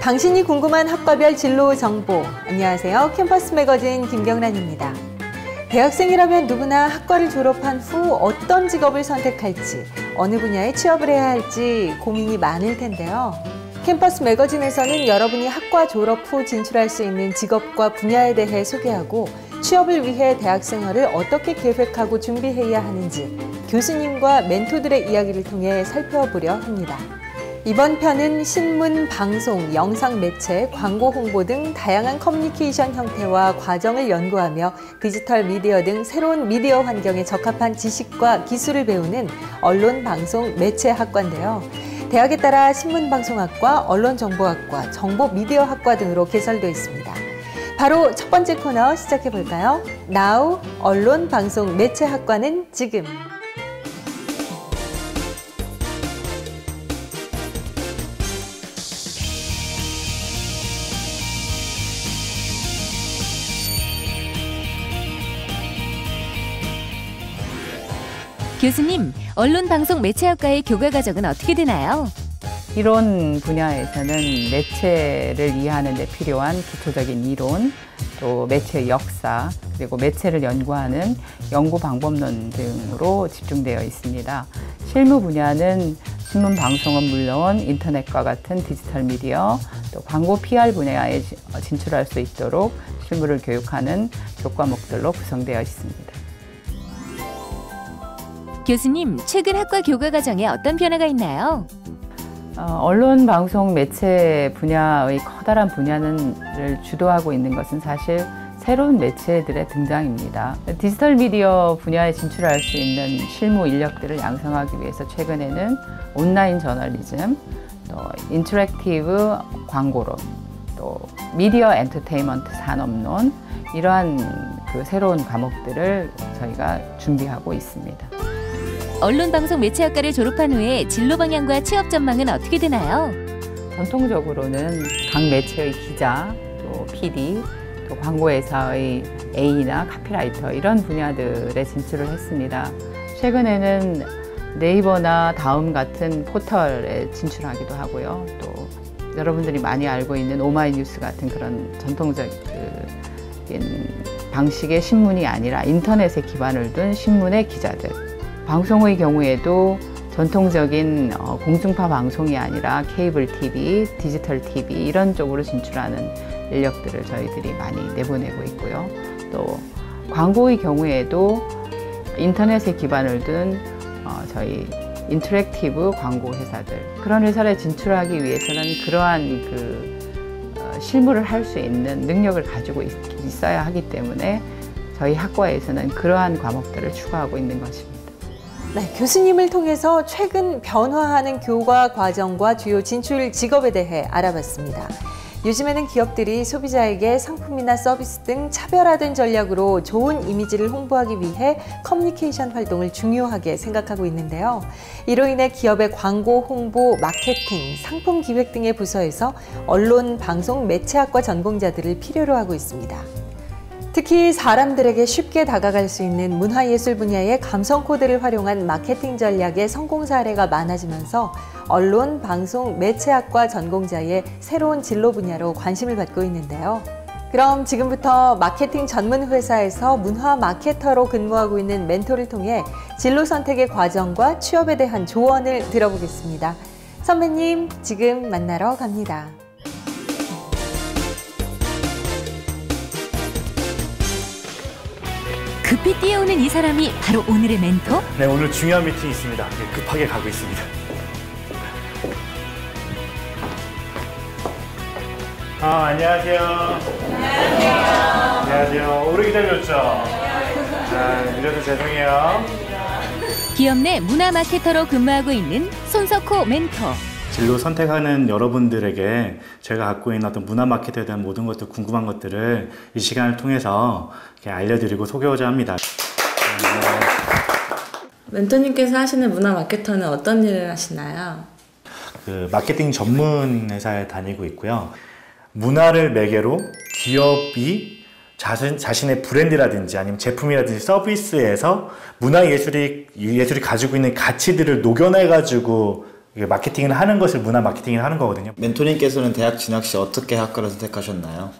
당신이 궁금한 학과별 진로 정보. 안녕하세요. 캠퍼스 매거진 김경란입니다. 대학생이라면 누구나 학과를 졸업한 후 어떤 직업을 선택할지, 어느 분야에 취업을 해야 할지 고민이 많을 텐데요. 캠퍼스 매거진에서는 여러분이 학과 졸업 후 진출할 수 있는 직업과 분야에 대해 소개하고 취업을 위해 대학 생활을 어떻게 계획하고 준비해야 하는지 교수님과 멘토들의 이야기를 통해 살펴보려 합니다. 이번 편은 신문, 방송, 영상 매체, 광고 홍보 등 다양한 커뮤니케이션 형태와 과정을 연구하며 디지털 미디어 등 새로운 미디어 환경에 적합한 지식과 기술을 배우는 언론, 방송, 매체 학과인데요. 대학에 따라 신문방송학과, 언론정보학과, 정보미디어학과 등으로 개설되어 있습니다. 바로 첫 번째 코너 시작해 볼까요? Now, 언론, 방송, 매체 학과는 지금. 교수님, 언론, 방송, 매체학과의 교과 과정은 어떻게 되나요? 이론 분야에서는 매체를 이해하는 데 필요한 기초적인 이론, 또 매체의 역사, 그리고 매체를 연구하는 연구 방법론 등으로 집중되어 있습니다. 실무 분야는 신문 방송은 물론 인터넷과 같은 디지털 미디어, 또 광고 PR 분야에 진출할 수 있도록 실무를 교육하는 교과목들로 구성되어 있습니다. 교수님, 최근 학과 교과 과정에 어떤 변화가 있나요? 언론, 방송, 매체 분야의 커다란 분야를 주도하고 있는 것은 사실 새로운 매체들의 등장입니다. 디지털 미디어 분야에 진출할 수 있는 실무 인력들을 양성하기 위해서 최근에는 온라인 저널리즘, 또 인터랙티브 광고론, 또 미디어 엔터테인먼트 산업론, 이러한 새로운 과목들을 저희가 준비하고 있습니다. 언론, 방송, 매체학과를 졸업한 후에 진로 방향과 취업 전망은 어떻게 되나요? 전통적으로는 각 매체의 기자, 또 PD, 또 광고회사의 A나 카피라이터 이런 분야들에 진출을 했습니다. 최근에는 네이버나 다음 같은 포털에 진출하기도 하고요. 또 여러분들이 많이 알고 있는 오마이뉴스 같은 그런 전통적인 방식의 신문이 아니라 인터넷에 기반을 둔 신문의 기자들, 방송의 경우에도 전통적인 공중파 방송이 아니라 케이블 TV, 디지털 TV 이런 쪽으로 진출하는 인력들을 저희들이 많이 내보내고 있고요. 또 광고의 경우에도 인터넷에 기반을 둔 저희 인터랙티브 광고 회사들, 그런 회사에 진출하기 위해서는 그러한 실무를 할 수 있는 능력을 가지고 있어야 하기 때문에 저희 학과에서는 그러한 과목들을 추구하고 있는 것입니다. 네, 교수님을 통해서 최근 변화하는 교과 과정과 주요 진출 직업에 대해 알아봤습니다. 요즘에는 기업들이 소비자에게 상품이나 서비스 등 차별화된 전략으로 좋은 이미지를 홍보하기 위해 커뮤니케이션 활동을 중요하게 생각하고 있는데요. 이로 인해 기업의 광고, 홍보, 마케팅, 상품 기획 등의 부서에서 언론, 방송, 매체학과 전공자들을 필요로 하고 있습니다. 특히 사람들에게 쉽게 다가갈 수 있는 문화예술 분야의 감성 코드를 활용한 마케팅 전략의 성공 사례가 많아지면서 언론, 방송, 매체학과 전공자의 새로운 진로 분야로 관심을 받고 있는데요. 그럼 지금부터 마케팅 전문 회사에서 문화 마케터로 근무하고 있는 멘토를 통해 진로 선택의 과정과 취업에 대한 조언을 들어보겠습니다. 선배님, 지금 만나러 갑니다. 급히 뛰어오는 이 사람이 바로 오늘의 멘토? 네, 오늘 중요한 미팅이 있습니다. 급하게 가고 있습니다. 안녕하세요. 안녕하세요. 안녕하세요. 오래 기다렸죠? 늦어서 죄송해요. 기업 내 문화 마케터로 근무하고 있는 손석호 멘토. 진로 선택하는 여러분들에게 제가 갖고 있는 어떤 문화 마케터에 대한 모든 것들, 궁금한 것들을 이 시간을 통해서 이렇게 알려드리고 소개하고자 합니다. 멘토님께서 하시는 문화 마케터는 어떤 일을 하시나요? 마케팅 전문 회사에 다니고 있고요. 문화를 매개로 기업이 자신의 브랜드라든지 아니면 제품이라든지 서비스에서 문화예술이 가지고 있는 가치들을 녹여내가지고 이게 마케팅을 하는 것을 문화 마케팅을 하는 거거든요. 멘토님께서는 대학 진학 시 어떻게 학과를 선택하셨나요?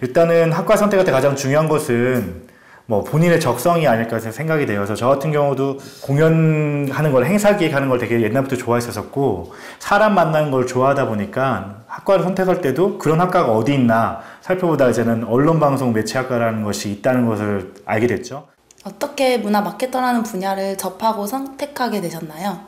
일단은 학과 선택할 때 가장 중요한 것은 뭐 본인의 적성이 아닐까 생각이 되어서 저 같은 경우도 공연하는 걸 행사 기획하는 걸 되게 옛날부터 좋아했었고 사람 만나는 걸 좋아하다 보니까 학과를 선택할 때도 그런 학과가 어디 있나 살펴보다 이제는 언론방송 매체학과라는 것이 있다는 것을 알게 됐죠. 어떻게 문화 마케터라는 분야를 접하고 선택하게 되셨나요?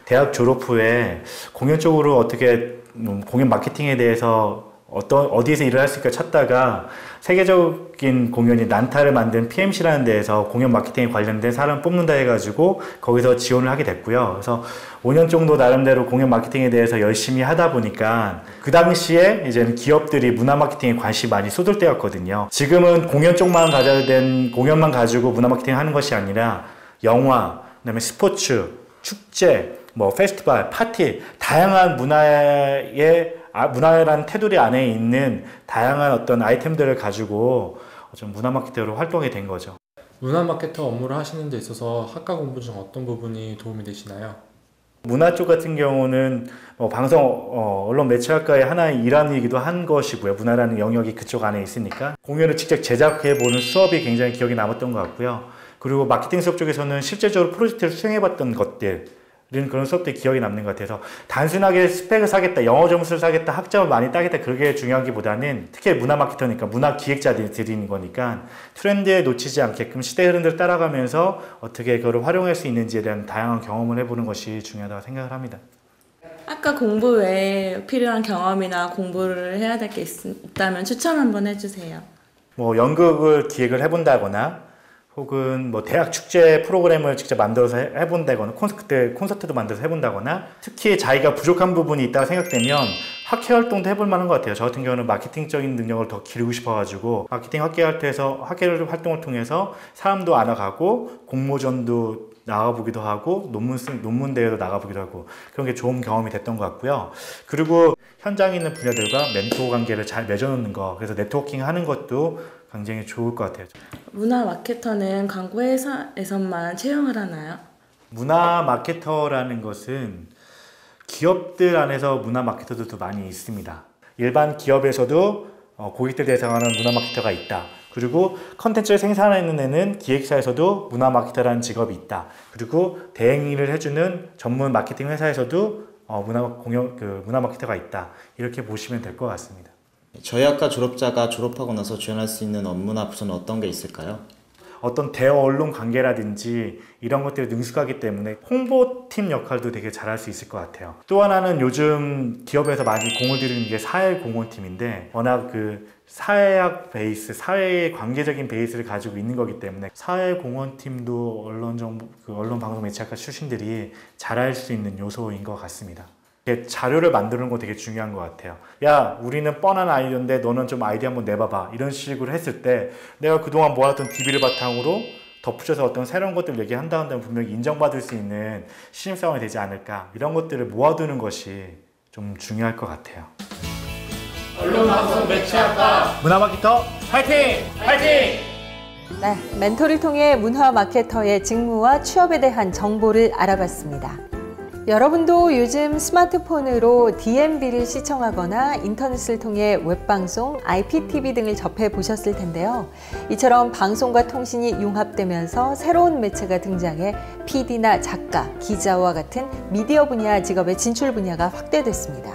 대학 졸업 후에 공연 쪽으로 어떻게 공연 마케팅에 대해서 어디에서 일을 할 수 있을까 찾다가 세계적인 공연이 난타를 만든 PMC라는 데에서 공연 마케팅에 관련된 사람 뽑는다 해가지고 거기서 지원을 하게 됐고요. 그래서 5년 정도 나름대로 공연 마케팅에 대해서 열심히 하다 보니까 그 당시에 이제는 기업들이 문화 마케팅에 관심이 많이 쏟을 때였거든요. 지금은 공연 쪽만 공연만 가지고 문화 마케팅 하는 것이 아니라 영화, 그다음에 스포츠, 축제, 뭐 페스티벌, 파티, 다양한 문화라는 테두리 안에 있는 다양한 어떤 아이템들을 가지고 좀 문화 마케터로 활동하게 된 거죠. 문화 마케터 업무를 하시는 데 있어서 학과 공부 중 어떤 부분이 도움이 되시나요? 문화 쪽 같은 경우는 방송, 언론 매체학과의 하나의 일환이기도 한 것이고요. 문화라는 영역이 그쪽 안에 있으니까 공연을 직접 제작해보는 수업이 굉장히 기억에 남았던 것 같고요. 그리고 마케팅 수업 쪽에서는 실제적으로 프로젝트를 수행해봤던 것들 그런 수업들이 기억에 남는 것 같아서 단순하게 스펙을 사겠다, 영어 점수를 사겠다, 학점을 많이 따겠다 그게 중요하기보다는 특히 문화 마케터니까 문화 기획자들이 거니까 트렌드에 놓치지 않게끔 시대 흐름들을 따라가면서 어떻게 그걸 활용할 수 있는지에 대한 다양한 경험을 해보는 것이 중요하다고 생각을 합니다. 아까 공부 외에 필요한 경험이나 공부를 해야 될 게 있다면 추천 한번 해주세요. 뭐 연극을 기획을 해본다거나 혹은 뭐 대학 축제 프로그램을 직접 만들어서 해본다거나 콘서트도 만들어서 해본다거나 특히 자기가 부족한 부분이 있다고 생각되면 학회 활동도 해볼 만한 것 같아요. 저 같은 경우는 마케팅적인 능력을 더 기르고 싶어가지고 마케팅 학회 활동을 통해서 사람도 알아가고 공모전도 나가보기도 하고 논문 대회도 나가보기도 하고 그런 게 좋은 경험이 됐던 것 같고요. 그리고 현장에 있는 분야들과 멘토 관계를 잘 맺어놓는 거, 그래서 네트워킹 하는 것도 굉장히 좋을 것 같아요. 문화 마케터는 광고 회사에서만 채용을 하나요? 문화 마케터라는 것은 기업들 안에서 문화 마케터들도 많이 있습니다. 일반 기업에서도 고객들 대상하는 문화 마케터가 있다. 그리고 컨텐츠를 생산하는 데는 기획사에서도 문화 마케터라는 직업이 있다. 그리고 대행일을 해주는 전문 마케팅 회사에서도 문화 마케터가 있다. 이렇게 보시면 될 것 같습니다. 저희 학과 졸업자가 졸업하고 나서 지원할 수 있는 업무나 부서는 어떤 게 있을까요? 어떤 대어 언론 관계라든지 이런 것들이 능숙하기 때문에 홍보팀 역할도 되게 잘할 수 있을 것 같아요. 또 하나는 요즘 기업에서 많이 공을 들이는 게 사회공헌팀인데 워낙 그 사회학 베이스, 사회의 관계적인 베이스를 가지고 있는 거기 때문에 사회공헌팀도 언론 방송 매체학과 출신들이 잘할 수 있는 요소인 것 같습니다. 자료를 만드는 거 되게 중요한 것 같아요. 야, 우리는 뻔한 아이디어인데 너는 좀 아이디어 한번 내봐봐. 이런 식으로 했을 때 내가 그동안 모았던 DB를 바탕으로 덧붙여서 어떤 새로운 것들을 얘기한다면 분명히 인정받을 수 있는 신입사원이 되지 않을까. 이런 것들을 모아두는 것이 좀 중요할 것 같아요. 언론방송 매체학과 문화 마케터 파이팅! 파이팅! 네, 멘토를 통해 문화 마케터의 직무와 취업에 대한 정보를 알아봤습니다. 여러분도 요즘 스마트폰으로 DMB를 시청하거나 인터넷을 통해 웹방송, IPTV 등을 접해 보셨을 텐데요. 이처럼 방송과 통신이 융합되면서 새로운 매체가 등장해 PD나 작가, 기자와 같은 미디어 분야 직업의 진출 분야가 확대됐습니다.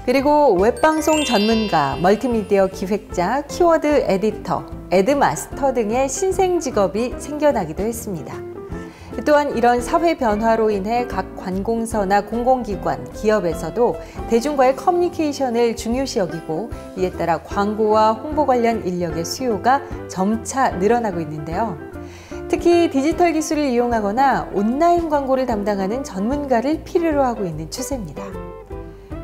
그리고 웹방송 전문가, 멀티미디어 기획자, 키워드 에디터, 애드마스터 등의 신생 직업이 생겨나기도 했습니다. 또한 이런 사회 변화로 인해 각 관공서나 공공기관, 기업에서도 대중과의 커뮤니케이션을 중요시 여기고 이에 따라 광고와 홍보 관련 인력의 수요가 점차 늘어나고 있는데요. 특히 디지털 기술을 이용하거나 온라인 광고를 담당하는 전문가를 필요로 하고 있는 추세입니다.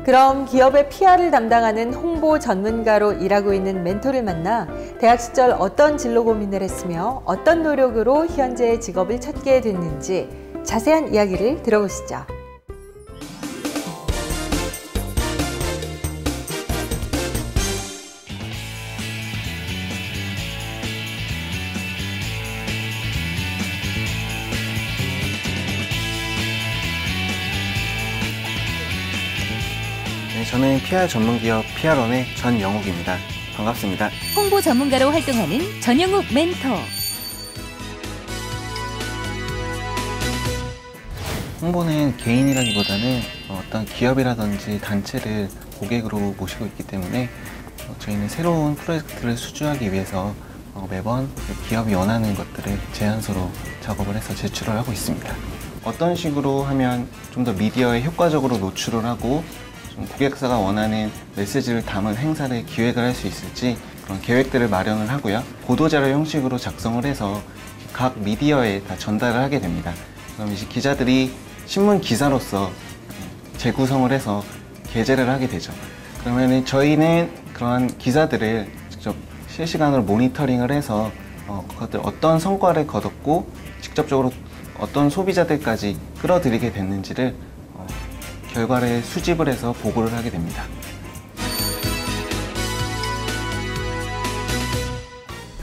그럼 기업의 PR을 담당하는 홍보 전문가로 일하고 있는 멘토를 만나 대학 시절 어떤 진로 고민을 했으며 어떤 노력으로 현재의 직업을 찾게 됐는지 자세한 이야기를 들어보시죠. 저는 PR 전문기업 PR원의 전영욱입니다. 반갑습니다. 홍보 전문가로 활동하는 전영욱 멘토. 홍보는 개인이라기보다는 어떤 기업이라든지 단체를 고객으로 모시고 있기 때문에 저희는 새로운 프로젝트를 수주하기 위해서 매번 기업이 원하는 것들을 제안서로 작업을 해서 제출을 하고 있습니다. 어떤 식으로 하면 좀 더 미디어에 효과적으로 노출을 하고 좀 고객사가 원하는 메시지를 담은 행사를 기획을 할 수 있을지 그런 계획들을 마련을 하고요. 보도자료 형식으로 작성을 해서 각 미디어에 다 전달을 하게 됩니다. 그럼 이제 기자들이 신문 기사로서 재구성을 해서 게재를 하게 되죠. 그러면 저희는 그러한 기사들을 직접 실시간으로 모니터링을 해서 그것들 어떤 성과를 거뒀고 직접적으로 어떤 소비자들까지 끌어들이게 됐는지를 결과를 수집을 해서 보고를 하게 됩니다.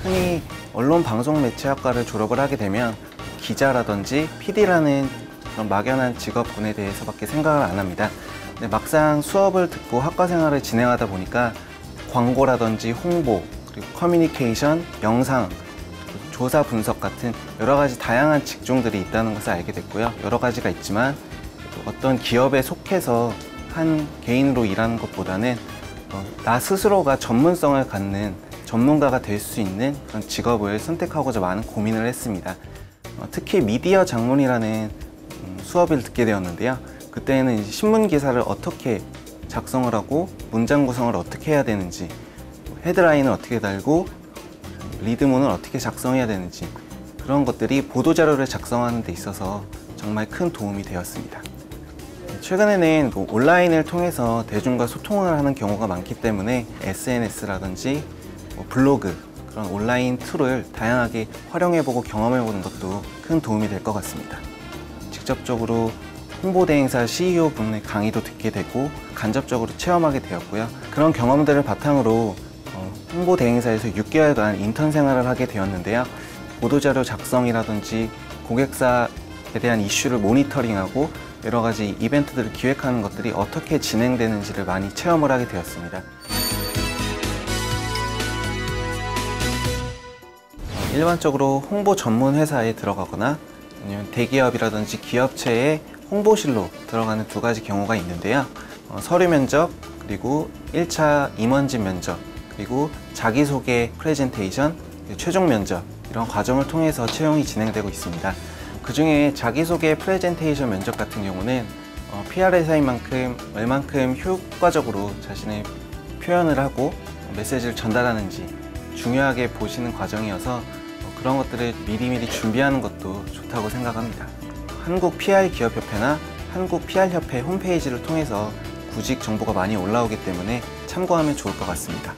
흔히 언론방송매체학과를 졸업을 하게 되면 기자라든지 PD라는 그런 막연한 직업군에 대해서밖에 생각을 안 합니다. 근데 막상 수업을 듣고 학과 생활을 진행하다 보니까 광고라든지 홍보, 그리고 커뮤니케이션, 영상, 조사 분석 같은 여러 가지 다양한 직종들이 있다는 것을 알게 됐고요. 여러 가지가 있지만 어떤 기업에 속해서 한 개인으로 일하는 것보다는 나 스스로가 전문성을 갖는 전문가가 될 수 있는 그런 직업을 선택하고자 많은 고민을 했습니다. 특히 미디어 장문이라는 수업을 듣게 되었는데요. 그때는 이제 신문 기사를 어떻게 작성을 하고 문장 구성을 어떻게 해야 되는지, 헤드라인을 어떻게 달고 리드문을 어떻게 작성해야 되는지 그런 것들이 보도자료를 작성하는 데 있어서 정말 큰 도움이 되었습니다. 최근에는 온라인을 통해서 대중과 소통을 하는 경우가 많기 때문에 SNS라든지 블로그 그런 온라인 툴을 다양하게 활용해보고 경험해보는 것도 큰 도움이 될 것 같습니다. 직접적으로 홍보대 행사 CEO 분의 강의도 듣게 되고 간접적으로 체험하게 되었고요. 그런 경험들을 바탕으로 홍보대 행사에서 6개월간 인턴 생활을 하게 되었는데요. 보도자료 작성이라든지 고객사에 대한 이슈를 모니터링하고 여러 가지 이벤트들을 기획하는 것들이 어떻게 진행되는지를 많이 체험을 하게 되었습니다. 일반적으로 홍보 전문 회사에 들어가거나 아니면 대기업이라든지 기업체의 홍보실로 들어가는 두 가지 경우가 있는데요. 서류 면접, 그리고 1차 임원진 면접, 그리고 자기소개 프레젠테이션, 최종 면접 이런 과정을 통해서 채용이 진행되고 있습니다. 그 중에 자기소개 프레젠테이션 면접 같은 경우는 PR 회사인 만큼 얼만큼 효과적으로 자신의 표현을 하고 메시지를 전달하는지 중요하게 보시는 과정이어서 그런 것들을 미리미리 준비하는 것도 좋다고 생각합니다. 한국 PR 기업협회나 한국 PR협회 홈페이지를 통해서 구직 정보가 많이 올라오기 때문에 참고하면 좋을 것 같습니다.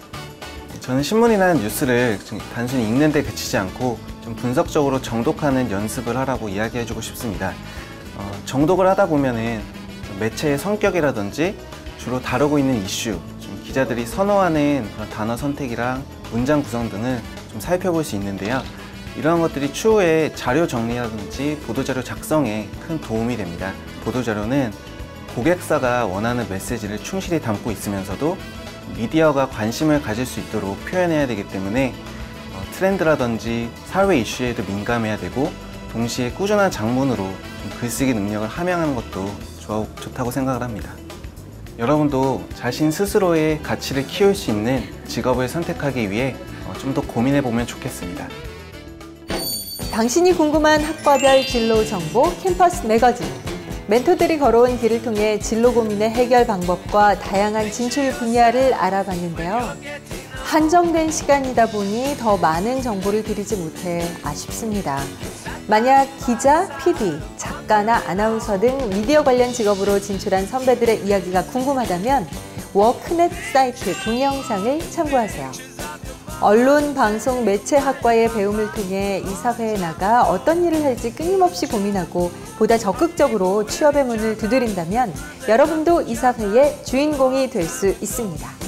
저는 신문이나 뉴스를 단순히 읽는 데 그치지 않고 좀 분석적으로 정독하는 연습을 하라고 이야기해주고 싶습니다. 정독을 하다 보면은 매체의 성격이라든지 주로 다루고 있는 이슈, 좀 기자들이 선호하는 그런 단어 선택이랑 문장 구성 등을 좀 살펴볼 수 있는데요. 이러한 것들이 추후에 자료 정리라든지 보도자료 작성에 큰 도움이 됩니다. 보도자료는 고객사가 원하는 메시지를 충실히 담고 있으면서도 미디어가 관심을 가질 수 있도록 표현해야 되기 때문에 트렌드라든지 사회 이슈에도 민감해야 되고 동시에 꾸준한 작문으로 글쓰기 능력을 함양하는 것도 좋다고 생각을 합니다. 여러분도 자신 스스로의 가치를 키울 수 있는 직업을 선택하기 위해 좀 더 고민해보면 좋겠습니다. 당신이 궁금한 학과별 진로 정보 캠퍼스 매거진. 멘토들이 걸어온 길을 통해 진로 고민의 해결 방법과 다양한 진출 분야를 알아봤는데요. 한정된 시간이다 보니 더 많은 정보를 드리지 못해 아쉽습니다. 만약 기자, PD, 작가나 아나운서 등 미디어 관련 직업으로 진출한 선배들의 이야기가 궁금하다면 워크넷 사이트 동영상을 참고하세요. 언론, 방송, 매체학과의 배움을 통해 이사회에 나가 어떤 일을 할지 끊임없이 고민하고 보다 적극적으로 취업의 문을 두드린다면 여러분도 이사회의 주인공이 될 수 있습니다.